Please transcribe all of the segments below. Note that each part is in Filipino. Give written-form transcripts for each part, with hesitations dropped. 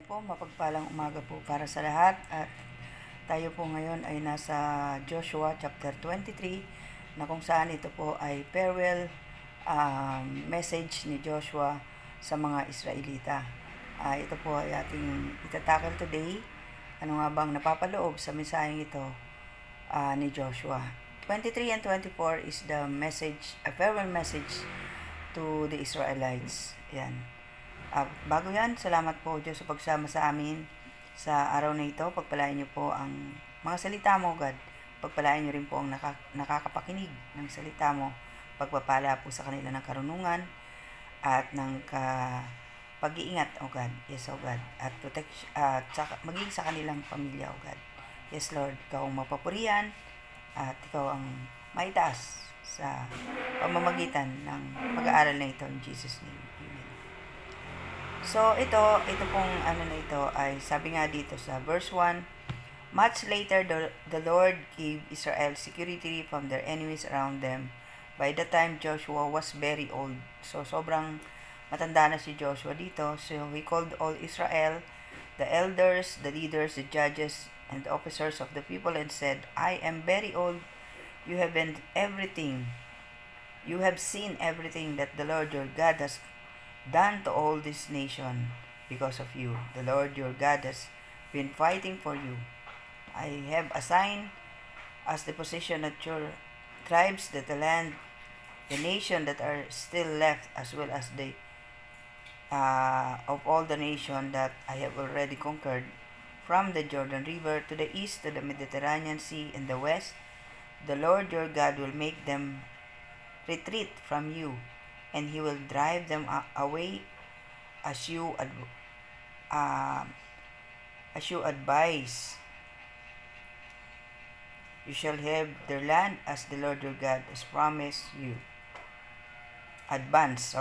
Po, mapagpalang umaga po para sa lahat at tayo po ngayon ay nasa Joshua chapter 23 na kung saan ito po ay farewell message ni Joshua sa mga Israelita. Ito po ay ating itatakal today. Ano nga bang napapaloob sa mensaheng ito ni Joshua? 23 and 24 is the message, a farewell message to the Israelites. Yan. Bago yan, salamat po Diyos sa pagsama sa amin sa araw na ito. Pagpalain niyo po ang mga salita mo, God. Pagpalain niyo rin po ang nakakapakinig ng salita mo. Pagpapala po sa kanila ng karunungan at ng pag-iingat, O God. Yes, O God. At maging sa kanilang pamilya, O God. Yes, Lord. Ikaw ang mapapurihan at ikaw ang maitaas sa pamamagitan ng pag-aaral na ito in Jesus' name. Amen. So, ito pong na ito ay sabi nga dito sa verse 1, Much later, the Lord gave Israel security from their enemies around them. By the time Joshua was very old. So, sobrang matanda na si Joshua dito. So, he called all Israel, the elders, the leaders, the judges, and the officers of the people and said, I am very old. You have been everything. You have seen everything that the Lord your God has done to all this nation because of you. The Lord your God has been fighting for you. I have assigned as the possession of your tribes that the land, the nation that are still left, as well as the of all the nation that I have already conquered, from the Jordan River to the east to the Mediterranean Sea in the west. The Lord your God will make them retreat from you, and he will drive them away as you advise. You shall have their land as the Lord your God has promised you. Advance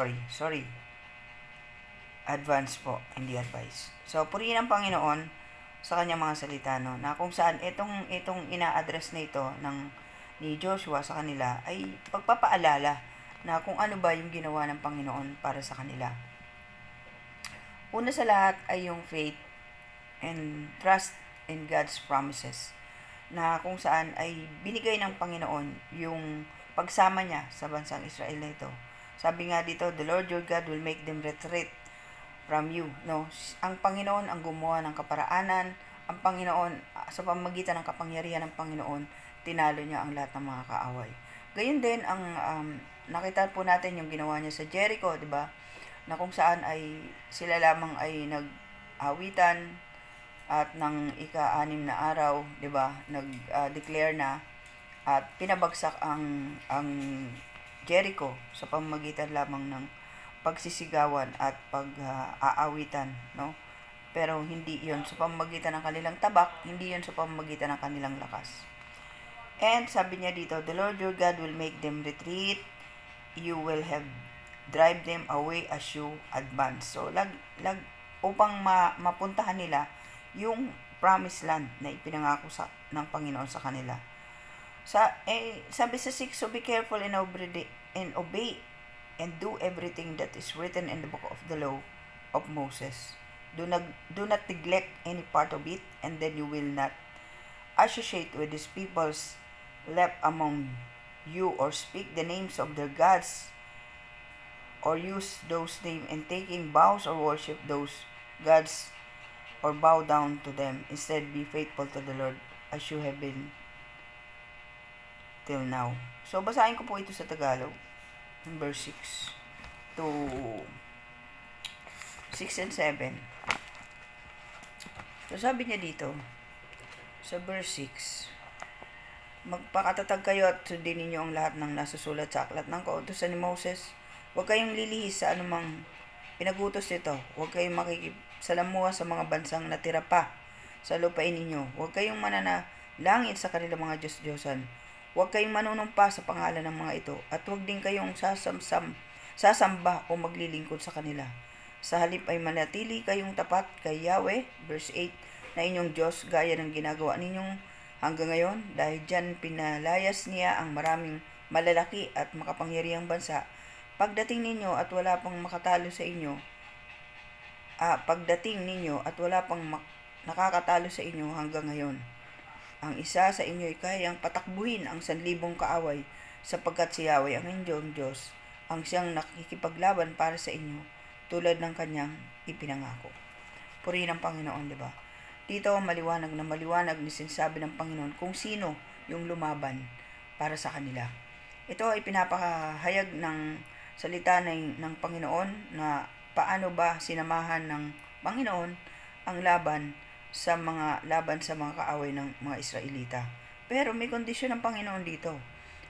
po, hindi advice. So, purihin ang Panginoon sa kanyang mga salita, no, na kung saan itong ina-address na ito ni Joshua sa kanila ay pagpapaalala na kung ano ba yung ginawa ng Panginoon para sa kanila. Una sa lahat ay yung faith and trust in God's promises, na kung saan ay binigay ng Panginoon yung pagsama niya sa bansang Israel na ito. Sabi nga dito, the Lord your God will make them retreat from you. No, ang Panginoon ang gumawa ng kaparaanan. Ang Panginoon, sa pamamagitan ng kapangyarihan ng Panginoon, tinalo niya ang lahat ng mga kaaway. Gayun din ang nakita po natin yung ginawa niya sa Jericho, di ba? Na kung saan ay sila lamang ay nag-awitan at ng ika-6 na araw, di ba? Nag-declare na at pinabagsak ang Jericho sa pamamagitan lamang ng pagsisigawan at pag-aawitan, no? Pero hindi 'yon sa pamamagitan ng kanilang tabak, hindi 'yon sa pamamagitan ng kanilang lakas. And sabi niya dito, the Lord your God will make them retreat. You will have drive them away as you advance. So, upang mapuntahan nila yung promised land na ipinangako ng Panginoon sa kanila. Sabi sa 6, so be careful and obey and do everything that is written in the book of the law of Moses. Do not neglect any part of it, and then you will not associate with these peoples left among you, or speak the names of their gods, or use those names in taking vows or worship those gods, or bow down to them. Instead, be faithful to the Lord as you have been till now. So, basahin ko po ito sa Tagalog. Verse 6 to 6 and 7. So, sabi niya dito, sa verse 6, magpakatatag kayo at sundin ninyo ang lahat ng nasusulat sa aklat ng kautusan ni Moses. Huwag kayong lilihis sa anumang pinagutos nito. Huwag kayong makikisalamuha sa mga bansang natira pa sa lupain ninyo. Huwag kayong mananalangin sa kanilang mga Diyos-Diyosan. Huwag kayong manunumpa sa pangalan ng mga ito. At huwag din kayong sasamba o maglilingkod sa kanila. Sa halip ay manatili kayong tapat kay Yahweh, verse 8, na inyong Diyos, gaya ng ginagawa ninyong hanggang ngayon. Dahil dyan pinalayas niya ang maraming malalaki at makapangyarihang bansa. Pagdating ninyo at wala pang makatalo sa inyo, pagdating ninyo at wala pang nakakatalo sa inyo hanggang ngayon. Ang isa sa inyo ay kayang patakbuhin ang 1,000 kaaway, sapagkat si Yahweh ang inyong Diyos, ang siyang nakikipaglaban para sa inyo, tulad ng kanyang ipinangako. Purihin ang Panginoon, di ba? Dito maliwanag ni sinasabi ng Panginoon kung sino yung lumaban para sa kanila. Ito ay pinapahayag ng salita ng Panginoon na paano ba sinamahan ng Panginoon ang laban sa mga kaaway ng mga Israelita. Pero may kondisyon ng Panginoon dito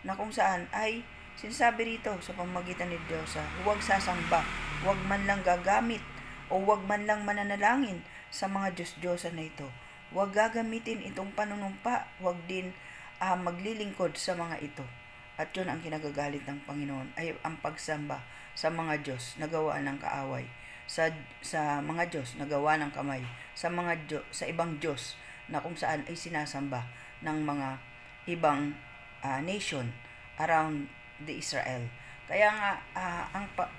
na kung saan ay sinasabi rito sa pamamagitan ni Diyos, huwag sasamba, huwag man lang gagamit o huwag man lang mananalangin sa mga Diyos-Diyosan na ito. Huwag gagamitin itong panunumpa, huwag din maglilingkod sa mga ito. At yun ang kinagagalit ng Panginoon, ay ang pagsamba sa mga Diyos na gawa ng kaaway, sa mga Diyos na gawa ng kamay, sa ibang Diyos na kung saan ay sinasamba ng mga ibang nation around the Israel. Kaya nga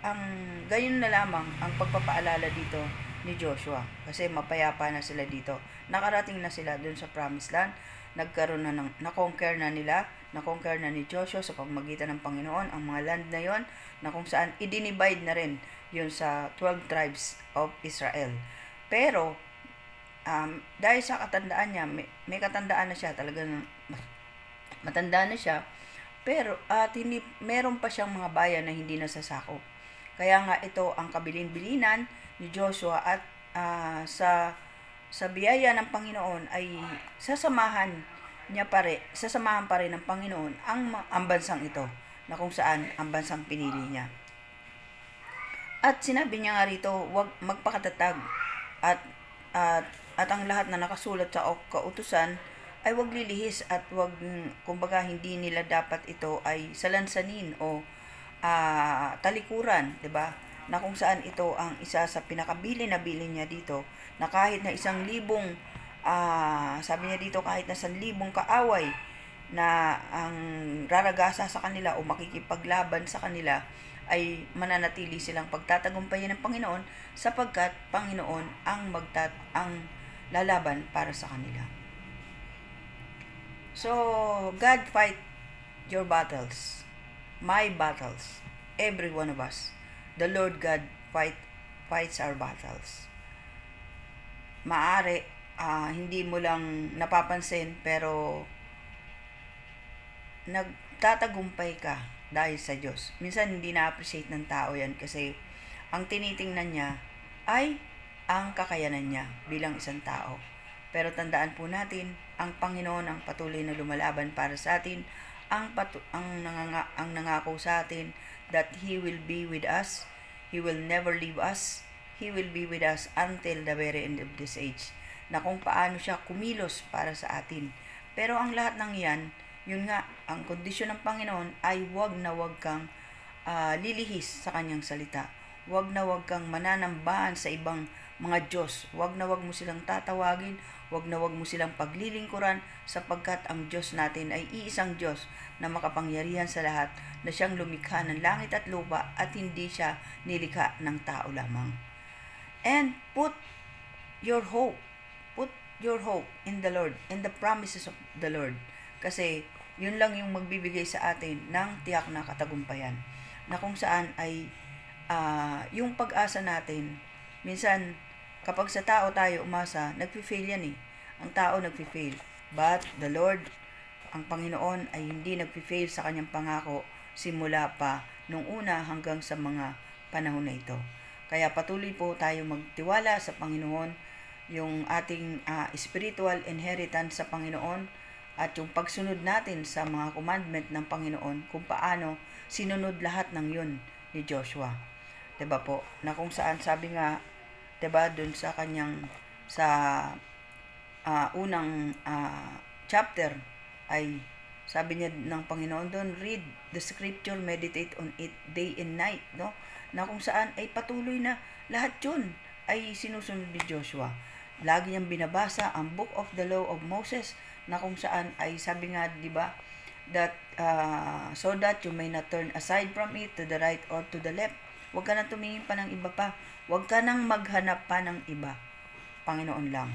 ang gayon na lamang ang pagpapaalala dito ni Joshua, kasi mapayapa na sila dito. Nakarating na sila dun sa Promised Land. Nagkaroon na na-conquer na ni Joshua sa pamamagitan ng Panginoon ang mga land na yon, na kung saan i-divide na rin yun sa 12 tribes of Israel. Pero dahil sa katandaan niya, may katandaan na siya, talagang matanda na siya, pero meron pa siyang mga bayan na hindi nasasakop. Kaya nga ito ang kabilin-bilinan ni Joshua at sa biyaya ng Panginoon ay sasamahan pa rin ng Panginoon ang bansang ito, na kung saan ang bansang pinili niya. At sinabi niya nga rito, huwag magpakatatag at ang lahat na nakasulat sa kautusan ay huwag lilihis at huwag, kumbaga, hindi nila dapat ito ay salansanin o talikuran, 'di ba? Na kung saan ito ang isa sa pinakabili na bilin niya dito, na kahit na 1,000 sabi niya dito, kahit na 1,000 kaaway na ang raragasa sa kanila o makikipaglaban sa kanila, ay mananatili silang pagtatagumpayan ng Panginoon, sapagkat Panginoon ang lalaban para sa kanila. So, God fight your battles, my battles, every one of us. The Lord God fights our battles. Maari, hindi mo lang napapansin, pero nagtatagumpay ka dahil sa Diyos. Minsan hindi na-appreciate ng tao yan, kasi ang tinitingnan niya ay ang kakayanan niya bilang isang tao. Pero tandaan po natin, ang Panginoon ang patuloy na lumalaban para sa atin, ang nangako sa atin that He will be with us, He will never leave us, He will be with us until the very end of this age. Na kung paano siya kumilos para sa atin. Pero ang lahat ng yan, yun nga, ang kondisyon ng Panginoon ay huwag na huwag kang lilihis sa kanyang salita. Huwag na huwag kang mananambahan sa ibang mga Diyos. Huwag na huwag mo silang tatawagin, huwag na huwag mo silang paglilingkuran, sapagkat ang Diyos natin ay iisang Diyos na makapangyarihan sa lahat, na siyang lumikha ng langit at lupa at hindi siya nilikha ng tao lamang. And put your hope in the Lord, in the promises of the Lord, kasi yun lang yung magbibigay sa atin ng tiyak na katagumpayan, na kung saan ay yung pag-asa natin, minsan kapag sa tao tayo umasa, nagfi-fail yan eh. Ang tao nagfi-fail. But the Lord, ang Panginoon, ay hindi nagfi-fail sa kanyang pangako simula pa nung una hanggang sa mga panahon na ito. Kaya patuloy po tayo magtiwala sa Panginoon, yung ating spiritual inheritance sa Panginoon, at yung pagsunod natin sa mga commandment ng Panginoon, kung paano sinunod lahat ng yun ni Joshua. 'Di ba po? Na kung saan sabi nga, 'di ba, dun sa kanyang unang chapter, ay sabi niya ng Panginoon doon, read the scripture, meditate on it day and night, no? Na kung saan ay patuloy na lahat yun ay sinusunod ni Joshua. Lagi niyang binabasa ang book of the law of Moses, na kung saan ay sabi nga, 'di ba, that so that you may not turn aside from it to the right or to the left. Huwag ka na tumingin pa ng iba pa, Huwag ka nang maghanap pa ng iba. Panginoon lang.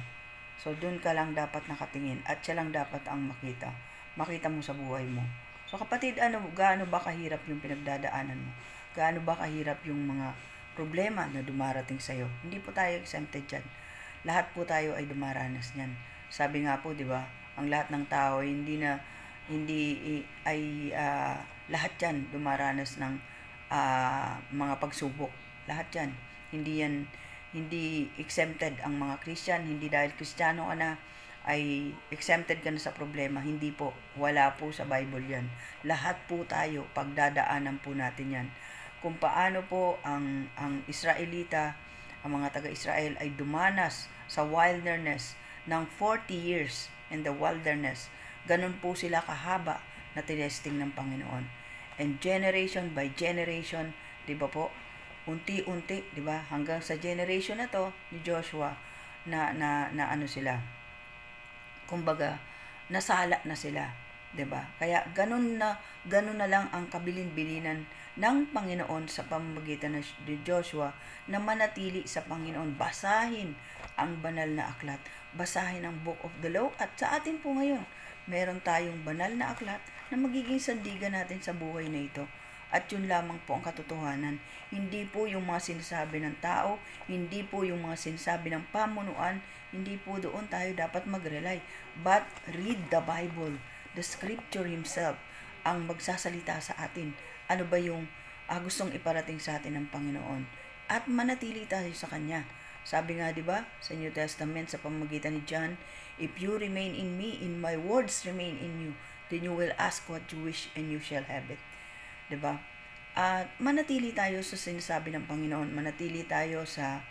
So, dun ka lang dapat nakatingin at siya lang dapat ang makita. Makita mo sa buhay mo. So, kapatid, gaano ba kahirap yung pinagdadaanan mo? Gaano ba kahirap yung mga problema na dumarating sa'yo? Hindi po tayo exempted dyan. Lahat po tayo ay dumaranas niyan. Sabi nga po, di ba, ang lahat ng tao lahat yan dumaranas ng mga pagsubok. Lahat yan. Hindi exempted ang mga Christian. Hindi dahil Kristiyano ka na ay exempted ka na sa problema. Hindi po. Wala po sa Bible yan. Lahat po tayo, pagdadaanan po natin yan. Kung paano po ang Israelita, ang mga taga-Israel ay dumanas sa wilderness ng 40 years in the wilderness. Ganun po sila kahaba na tinesting ng Panginoon. And generation by generation, di ba po, unti-unti, di ba, hanggang sa generation na to ni Joshua na ano sila. Kumbaga, nasala na sila, di ba? Kaya ganun na lang ang kabilin-bilinan ng Panginoon sa pamamagitan ni Joshua na manatili sa Panginoon. Basahin ang banal na aklat. Basahin ang Book of the Law. At sa atin po ngayon, meron tayong banal na aklat na magiging sandigan natin sa buhay na ito. At yun lamang po ang katotohanan. Hindi po yung mga sinasabi ng tao, hindi po yung mga sinasabi ng pamunuan, hindi po doon tayo dapat mag-rely. But read the Bible, the Scripture himself, ang magsasalita sa atin. Ano ba yung gustong iparating sa atin ng Panginoon? At manatili tayo sa Kanya. Sabi nga, di ba, sa New Testament, sa pamamagitan ni John, if you remain in me, in my words remain in you, then you will ask what you wish and you shall have it. Di ba? At manatili tayo sa sinasabi ng Panginoon, manatili tayo sa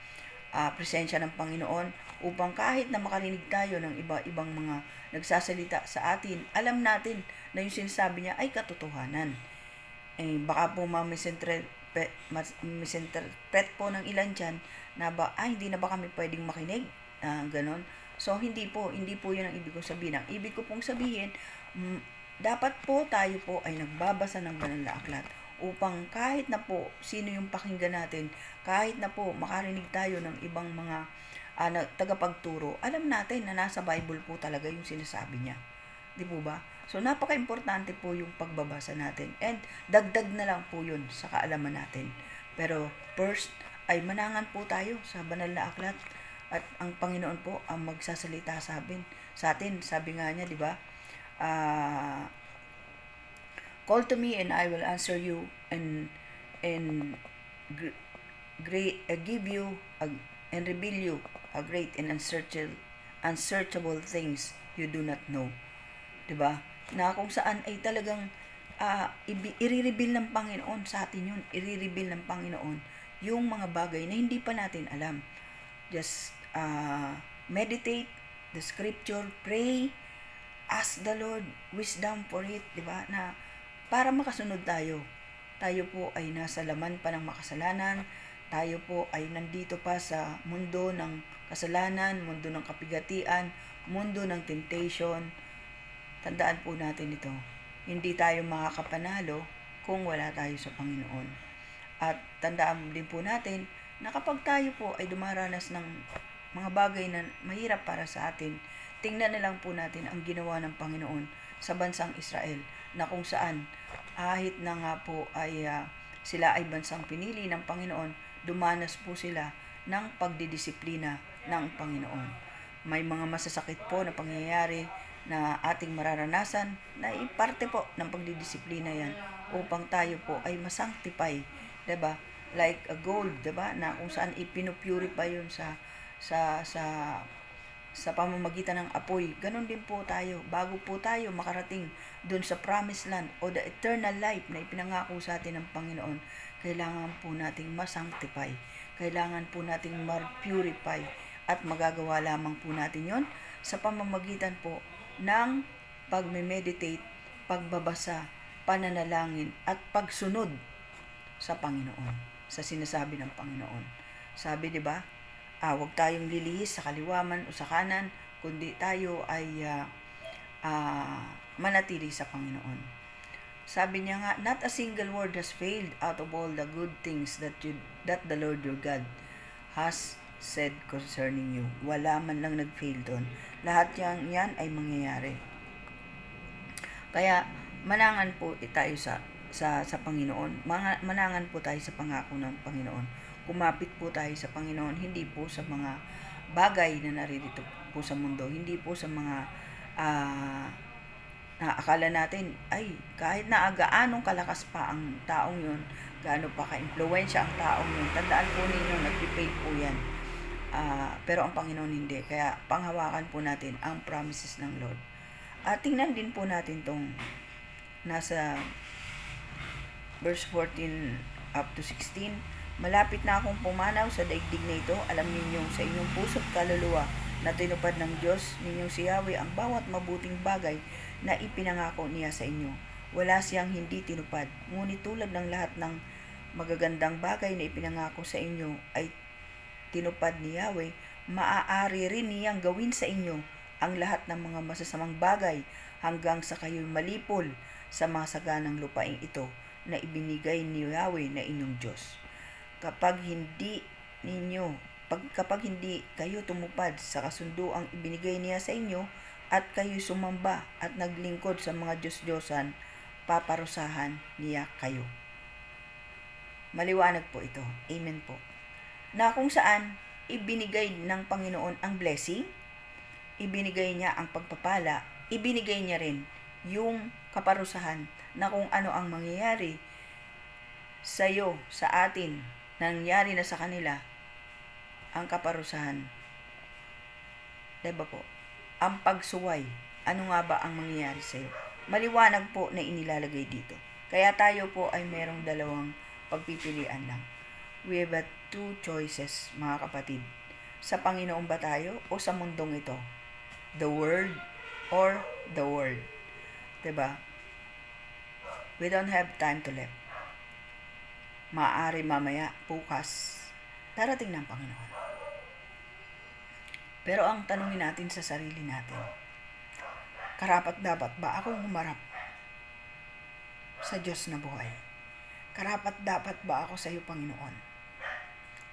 presensya ng Panginoon upang kahit na makarinig tayo ng iba-ibang mga nagsasalita sa atin, alam natin na yung sinasabi niya ay katotohanan. Baka po misinterpret po ng ilan dyan na hindi na ba kami pwedeng makinig? Ganon. So, hindi po yun ang ibig kong sabihin. Ang ibig ko pong sabihin, dapat po tayo po ay nagbabasa ng banal na aklat upang kahit na po sino yung pakinggan natin, kahit na po makarinig tayo ng ibang mga tagapagturo, alam natin na nasa Bible po talaga yung sinasabi niya. Di po ba? So, napaka-importante po yung pagbabasa natin. And dagdag na lang po yun sa kaalaman natin. Pero first, ay manangan po tayo sa banal na aklat. At ang Panginoon po ang magsasalita sa atin. Sabi nga niya, di ba? Call to me and I will answer you and give you and reveal you a great and unsearchable things you do not know. Diba? Na kung saan ay talagang i-reveal ng Panginoon sa atin yun. I-reveal ng Panginoon yung mga bagay na hindi pa natin alam. Just meditate the scripture, pray, ask the Lord wisdom for it, diba? Na para makasunod tayo. Tayo po ay nasa laman pa ng makasalanan. Tayo po ay nandito pa sa mundo ng kasalanan, mundo ng kapigatian, mundo ng temptation. Tandaan po natin ito. Hindi tayo makakapanalo kung wala tayo sa Panginoon. At tandaan din po natin na kapag tayo po ay dumaranas ng mga bagay na mahirap para sa atin, tingnan na lang po natin ang ginawa ng Panginoon sa bansang Israel, na kung saan kahit na nga po ay sila ay bansang pinili ng Panginoon, dumanas po sila ng pagdidisiplina ng Panginoon. May mga masasakit po na pangyayari na ating mararanasan na iparte po ng pagdidisiplina yan upang tayo po ay masanctify, diba? Like a gold, diba? Na kung saan ipinupurify yun sa pamamagitan ng apoy. Ganon din po tayo. Bago po tayo makarating dun sa promised land o the eternal life na ipinangako sa atin ng Panginoon, kailangan po nating masanctify. Kailangan po nating ma-purify. At magagawa lamang po natin yon sa pamamagitan po ng pagme-meditate, pagbabasa, pananalangin, at pagsunod sa Panginoon, sa sinasabi ng Panginoon. Sabi, di ba? Huwag tayong lilihis sa kaliwaman o sa kanan, kundi tayo ay manatili sa Panginoon. Sabi niya nga, not a single word has failed out of all the good things that the Lord your God has said concerning you. Wala man lang nag-fail doon. Lahat yan ay mangyayari. Kaya manangan po tayo sa Panginoon. Manangan po tayo sa pangako ng Panginoon. Kumapit po tayo sa Panginoon, hindi po sa mga bagay na naririto po sa mundo, hindi po sa mga akala natin, ay, kahit na gaanong kalakas pa ang taong yun, gaano pa ka-impluwensya ang taong yun, tandaan po ninyo, nag-fail po yan. Pero ang Panginoon hindi. Kaya panghawakan po natin ang promises ng Lord. Tingnan din po natin tong nasa verse 14 up to 16. Malapit na akong pumanaw sa daigdig na ito. Alam ninyo sa inyong puso't kaluluwa na tinupad ng Diyos ninyong si Yahweh ang bawat mabuting bagay na ipinangako niya sa inyo. Wala siyang hindi tinupad. Ngunit tulad ng lahat ng magagandang bagay na ipinangako sa inyo ay tinupad ni Yahweh, maaari rin niyang gawin sa inyo ang lahat ng mga masasamang bagay hanggang sa kayo'y malipol sa mga saganang lupaing ito na ibinigay ni Yahweh na inyong Diyos. Kapag hindi kayo tumupad sa kasunduang ibinigay niya sa inyo at kayo sumamba at naglingkod sa mga Diyos-Diyosan, paparusahan niya kayo. Maliwanag po ito. Amen po. Na kung saan ibinigay ng Panginoon ang blessing, ibinigay niya ang pagpapala, ibinigay niya rin yung kaparusahan na kung ano ang mangyayari sa iyo, sa atin, nangyari na sa kanila, ang kaparusahan. Diba po? Ang pagsuway, ano nga ba ang mangyayari sa iyo? Maliwanag po na inilalagay dito. Kaya tayo po ay merong dalawang pagpipilian lang. We have two choices, mga kapatid. Sa Panginoon ba tayo o sa mundong ito? The Word or the Word. Diba? We don't have time to live. Maaari mamaya, bukas, darating ng Panginoon. Pero ang tanungin natin sa sarili natin, karapat-dapat ba akong humarap sa Diyos na buhay? Karapat-dapat ba ako sa iyo, Panginoon?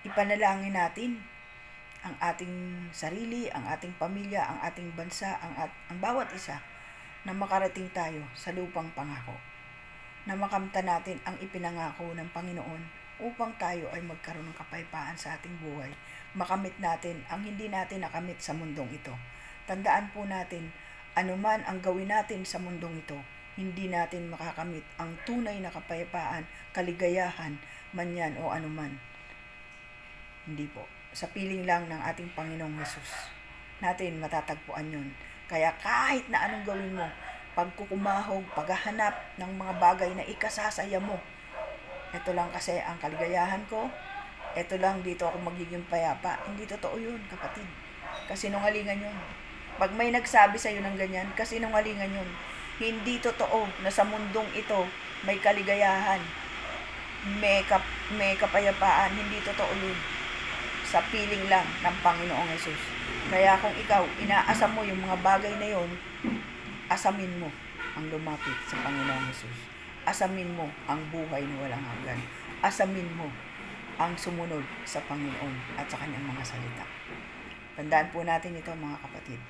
Ipanalangin natin ang ating sarili, ang ating pamilya, ang ating bansa, ang bawat isa na makarating tayo sa lupang pangako. Na makamta natin ang ipinangako ng Panginoon upang tayo ay magkaroon ng kapayapaan sa ating buhay. Makamit natin ang hindi natin nakamit sa mundong ito. Tandaan po natin, anuman ang gawin natin sa mundong ito, hindi natin makakamit ang tunay na kapayapaan, kaligayahan, man yan o anuman. Hindi po. Sa piling lang ng ating Panginoong Hesus natin matatagpuan yun. Kaya kahit na anong gawin mo, pagkukumahog, paghahanap ng mga bagay na ikasasaya mo, ito lang kasi ang kaligayahan ko, ito lang dito ako magiging payapa. Hindi totoo yun, kapatid. Kasinungalingan yun. Pag may nagsabi sa'yo ng ganyan, kasinungalingan yun. Hindi totoo na sa mundong ito may kaligayahan, may kapayapaan. Hindi totoo yun. Sa piling lang ng Panginoong Hesus. Kaya kung ikaw, inaasam mo yung mga bagay na yon, asamin mo ang lumapit sa Panginoong Hesus. Asamin mo ang buhay na walang hanggan. Asamin mo ang sumunod sa Panginoon at sa kanyang mga salita. Tandaan po natin ito, mga kapatid.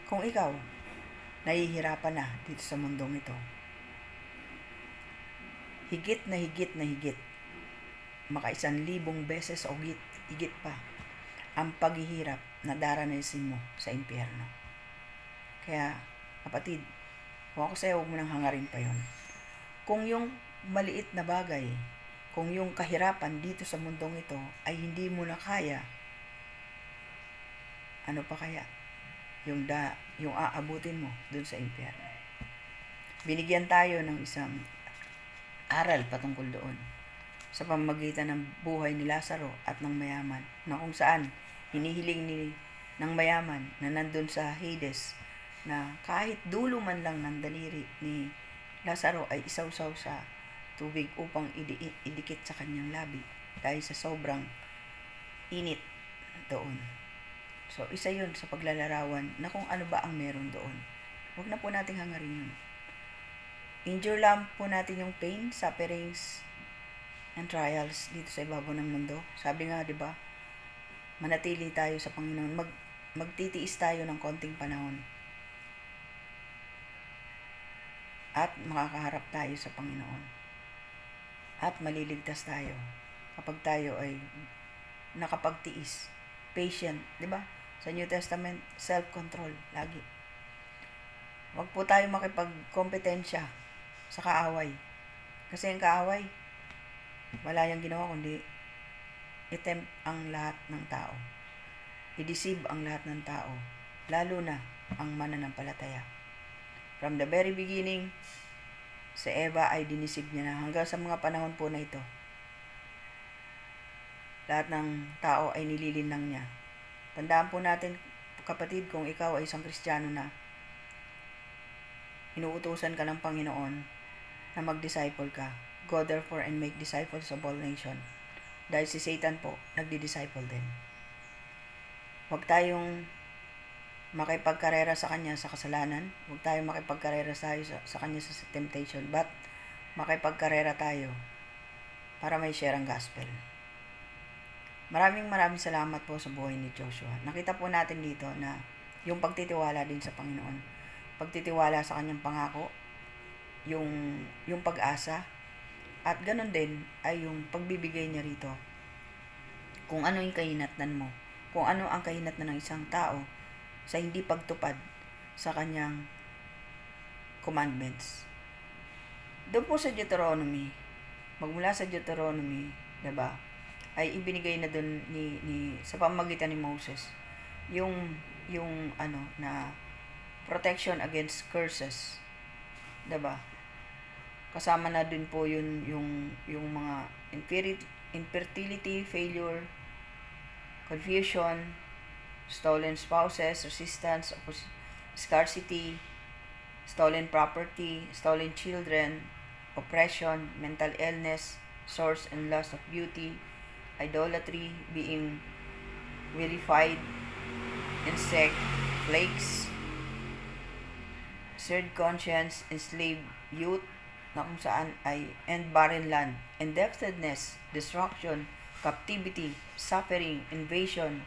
Kung ikaw, nahihirapan na dito sa mundong ito, higit na higit na higit, maka 1,000 beses o higit pa ang paghihirap na daranasin mo sa impyerno. Kaya, kapatid, kung ako sa'yo, huwag mo nang hangarin pa yon. Kung yung maliit na bagay, kung yung kahirapan dito sa mundong ito ay hindi mo na kaya, ano pa kaya yung aabutin mo dun sa impyerno? Binigyan tayo ng isang aral patungkol doon sa pamamagitan ng buhay ni Lazaro at ng mayaman, na kung saan hinihiling ng mayaman na nandun sa Hades na kahit dulo man lang ng daliri ni Lazaro ay isawsaw sa tubig upang idikit sa kanyang labi dahil sa sobrang init doon. So, isa yun sa paglalarawan na kung ano ba ang meron doon. Huwag na po nating hangarin yun. Endure lang po natin yung pain, sufferings, and trials dito sa ibabaw ng mundo. Sabi nga, di ba, manatili tayo sa Panginoon. Magtitiis tayo ng konting panahon. At makakaharap tayo sa Panginoon. At maliligtas tayo kapag tayo ay nakapagtiis. Patient, di ba? Sa New Testament, self-control, lagi. Huwag po tayo makipagkompetensya sa kaaway. Kasi ang kaaway, wala yung ginawa kundi i-tempt ang lahat ng tao. I-deceive ang lahat ng tao. Lalo na ang mananampalataya. From the very beginning, si Eva ay dinisib niya na hanggang sa mga panahon po na ito. Lahat ng tao ay nililinlang niya. Tandaan po natin, kapatid, kung ikaw ay isang Kristiyano na, inuutusan ka ng Panginoon na mag-disciple ka. Go therefore and make disciples of all nations. Dahil si Satan po, nagdi-disciple din. Huwag tayong makipagkarera sa kanya sa kasalanan. Huwag tayong makipagkarera sa kanya sa temptation. But, makipagkarera tayo para may share ang gospel. Maraming salamat po sa buhay ni Joshua. Nakita po natin dito na yung pagtitiwala din sa Panginoon. Pagtitiwala sa kanyang pangako, yung pag-asa, at ganun din ay yung pagbibigay niya rito. Kung ano yung kahinatnan mo, kung ano ang kahinatnan ng isang tao sa hindi pagtupad sa kanyang commandments. Doon po sa Deuteronomy, magmula sa Deuteronomy, diba, ay ibinigay na doon sa pamamagitan ni Moses yung na protection against curses, diba? Kasama na din po yung mga infertility, failure, confusion, stolen spouses, resistance, scarcity, stolen property, stolen children, oppression, mental illness, source and loss of beauty, idolatry, being vilified, insect, plagues, seared conscience, enslaved youth, na kung saan ay and barren land, indebtedness, destruction, captivity, suffering, invasion,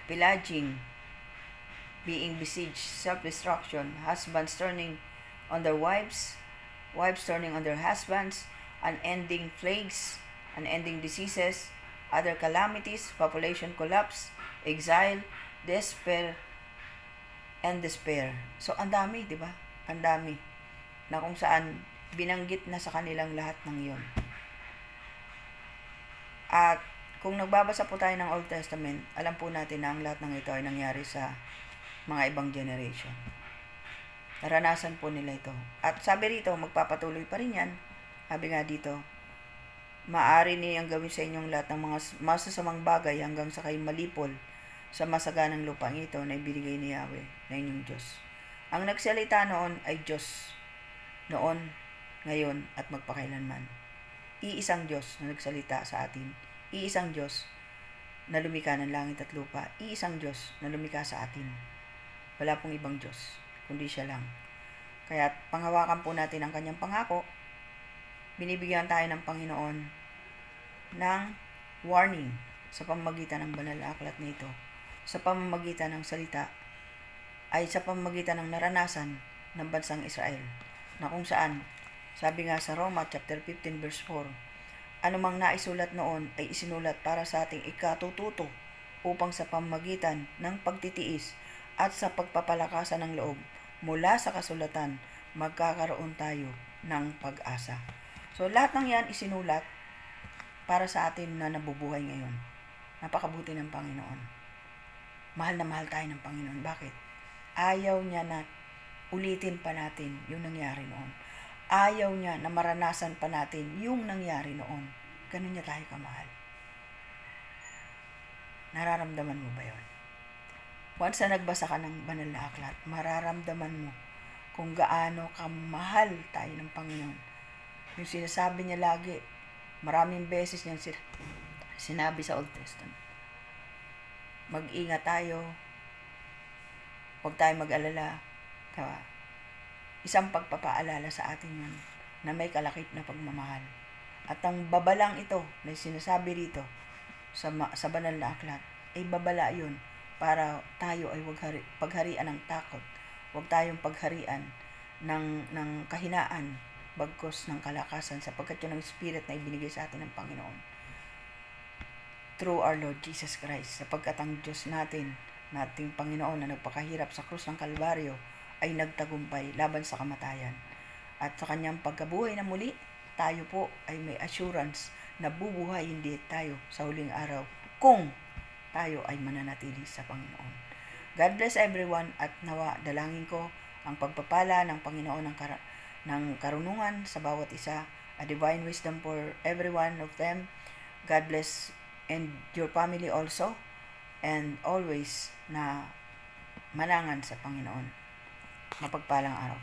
pillaging, being besieged, self-destruction, husbands turning on their wives, wives turning on their husbands, unending plagues, unending diseases, other calamities, population collapse, exile, despair, and despair. So, ang dami, di ba? Ang dami. Na kung saan binanggit na sa kanilang lahat ng iyon. At kung nagbabasa po tayo ng Old Testament, alam po natin na ang lahat ng ito ay nangyari sa mga ibang generation. Naranasan po nila ito. At sabi rito, magpapatuloy pa rin yan. Sabi nga dito, maaari niyang gawin sa inyong lahat ng mga masasamang bagay hanggang sa kayo malipol sa masaganang lupang ito na ibinigay ni Yahweh na inyong Diyos. Ang nagsalita noon ay Diyos. Noon, ngayon, at magpakailanman. Iisang Diyos na nagsalita sa atin. Iisang Diyos na lumikha ng langit at lupa. Iisang Diyos na lumikha sa atin. Wala pong ibang Diyos, kundi siya lang. Kaya panghawakan po natin ang kanyang pangako. Binibigyan tayo ng Panginoon ng warning sa pamamagitan ng banal na aklat nito. Sa pamamagitan ng salita ay sa pamamagitan ng naranasan ng bansang Israel. Na kung saan, sabi nga sa Roma chapter 15 verse 4, anumang naisulat noon ay isinulat para sa ating ikatututo upang sa pamamagitan ng pagtitiis at sa pagpapalakasan ng loob mula sa kasulatan magkakaroon tayo ng pag-asa. So lahat ng yan isinulat para sa atin na nabubuhay ngayon. Napakabuti ng Panginoon. Mahal na mahal tayo ng Panginoon. Bakit? Ayaw niya na ulitin pa natin yung nangyari noon. Ayaw niya na maranasan pa natin yung nangyari noon. Ganun niya tayo kamahal. Nararamdaman mo ba yun? Once na nagbasa ka ng banal na aklat, mararamdaman mo kung gaano kamahal tayo ng Panginoon. Yung sinasabi niya lagi, maraming beses niya sinabi sa Old Testament. Mag-ingat tayo, huwag tayo mag-alala. Diba? Isang pagpapaalala sa atin yun na may kalakip na pagmamahal. At ang babalang ito na sinasabi rito sa banal na aklat, ay babala yun para tayo ay pagharian ng takot. Huwag tayong pagharian ng kahinaan, bagkos ng kalakasan, sapagkat yun ang spirit na ibinigay sa atin ng Panginoon through our Lord Jesus Christ, sapagkat ang Diyos nating Panginoon na nagpakahirap sa krus ng Kalbaryo ay nagtagumpay laban sa kamatayan. At sa kanyang pagkabuhay na muli, tayo po ay may assurance na bubuhay hindi tayo sa huling araw kung tayo ay mananatili sa Panginoon. God bless everyone, at nawa dalangin ko ang pagpapala ng Panginoon ng karunungan sa bawat isa, a divine wisdom for every one of them. God bless and your family also, and always na manangan sa Panginoon. Mapagpalang araw.